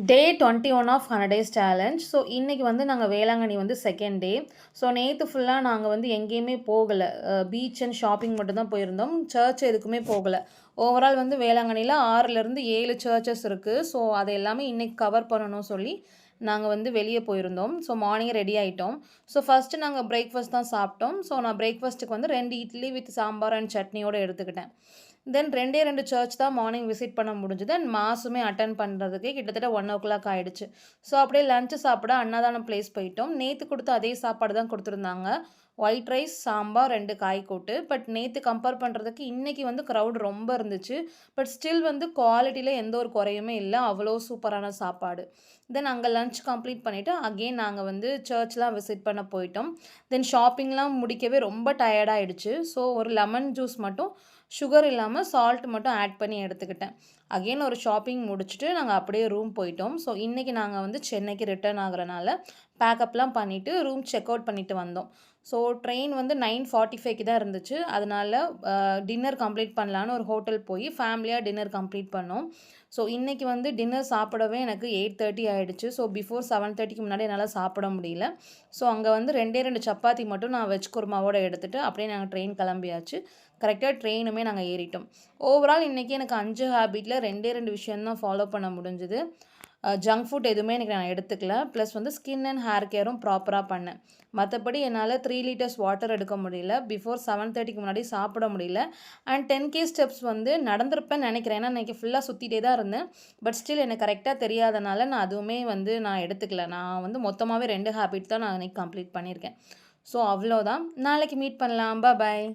Day 21 of 100 days challenge. So இன்றைக்கி வந்து நாங்கள் வேளாங்கண்ணி வந்து செகண்ட் டே. ஸோ நேற்று ஃபுல்லாக நாங்கள் வந்து எங்கேயுமே போகலை. பீச் அண்ட் ஷாப்பிங் மட்டும்தான் போயிருந்தோம். சர்ச் எதுக்குமே போகலை. ஓவரால் வந்து வேளாங்கண்ணியில் 6லேருந்து 7 சர்ச்சஸ் இருக்குது. ஸோ அதை எல்லாமே இன்றைக்கி கவர் பண்ணணும் சொல்லி நாங்கள் வந்து வெளியே போயிருந்தோம். ஸோ மார்னிங் ரெடி ஆகிட்டோம். ஸோ ஃபஸ்ட்டு நாங்கள் பிரேக்ஃபாஸ்ட் தான் சாப்பிட்டோம். ஸோ நான் பிரேக்ஃபாஸ்ட்டுக்கு வந்து 2 இட்லி வித் சாம்பார் அண்ட் சட்னியோடு எடுத்துக்கிட்டேன். தென் 2 சர்ச் தான் மார்னிங் விசிட் பண்ண முடிஞ்சுது. அண்ட் மாஸுமே அட்டன் பண்ணுறதுக்கே கிட்டத்தட்ட 1:00 ஆகிடுச்சு. ஸோ அப்படியே லஞ்சு சாப்பிட அன்னதானம் பிளேஸ் போயிட்டோம். நேற்று கொடுத்த அதே சாப்பாடு தான் கொடுத்துருந்தாங்க. ஒயிட் ரைஸ், சாம்பார், 2 காய் கூட்டு. பட் நேற்று கம்பேர் பண்ணுறதுக்கு இன்றைக்கி வந்து க்ரௌட் ரொம்ப இருந்துச்சு. பட் ஸ்டில் வந்து குவாலிட்டியில் எந்த ஒரு குறையுமே இல்லை. அவ்வளோ சூப்பரான சாப்பாடு. தென் அங்கே லஞ்ச் கம்ப்ளீட் பண்ணிவிட்டு அகெயின் நாங்கள் வந்து சர்ச்லாம் விசிட் பண்ண போயிட்டோம். தென் ஷாப்பிங்லாம் முடிக்கவே ரொம்ப டயர்டாகிடுச்சு. ஸோ ஒரு லெமன் ஜூஸ் மட்டும் சுகர் இல்லாமல் சால்ட் மட்டும் ஆட் பண்ணி எடுத்துக்கிட்டேன். அகெயின் ஒரு ஷாப்பிங் முடிச்சுட்டு நாங்கள் அப்படியே ரூம் போயிட்டோம். ஸோ இன்றைக்கி நாங்கள் வந்து சென்னைக்கு ரிட்டர்ன் ஆகிறனால பேக்கப்லாம் பண்ணிவிட்டு ரூம் செக் அவுட் பண்ணிவிட்டு வந்தோம். ஸோ ட்ரெயின் வந்து 9:45க்கு தான் இருந்துச்சு. அதனால் டின்னர் கம்ப்ளீட் பண்ணலான்னு ஒரு ஹோட்டல் போய் ஃபேமிலியாக டின்னர் கம்ப்ளீட் பண்ணோம். ஸோ இன்றைக்கி வந்து டின்னர் சாப்பிடவே எனக்கு 8:30 ஆகிடுச்சு. ஸோ பிஃபோர் 7:30க்கு முன்னாடி என்னால் சாப்பிட முடியல. ஸோ அங்கே வந்து 2 சப்பாத்தி மட்டும் நான் வெஜ் குருமாவோடு எடுத்துகிட்டு அப்படியே நாங்கள் ட்ரெயின் கிளம்பியாச்சு. கரெக்டாக ட்ரெயினுமே நாங்கள் ஏறிட்டோம். ஓவரால் இன்றைக்கி எனக்கு 5 ஹேபிட்டில் 2 விஷயந்தான் ஃபாலோ பண்ண முடிஞ்சுது. ஜங்க் ஃபுட் எதுவுமே எனக்கு நான் எடுத்துக்கல. ப்ளஸ் வந்து ஸ்கின் அண்ட் ஹேர் கேரும் ப்ராப்பராக பண்ணேன். மற்றபடி என்னால் 3 லிட்டர்ஸ் வாட்டர் எடுக்க முடியல. பிஃபோர் 7:30க்கு முன்னாடி சாப்பிட முடியல. அண்ட் 10K ஸ்டெப்ஸ் வந்து நடந்திருப்பேன்னு நினைக்கிறேன். ஏன்னா இன்றைக்கி ஃபுல்லாக சுற்றிட்டே தான் இருந்தேன். பட் ஸ்டில் எனக்கு கரெக்டாக தெரியாதனால நான் அதுவுமே வந்து நான் எடுத்துக்கல. நான் வந்து மொத்தமாகவே 2 ஹேபிட் தான் நான் இன்றைக்கி கம்ப்ளீட் பண்ணியிருக்கேன். ஸோ அவ்வளோதான். நாளைக்கு மீட் பண்ணலாம். பாய்.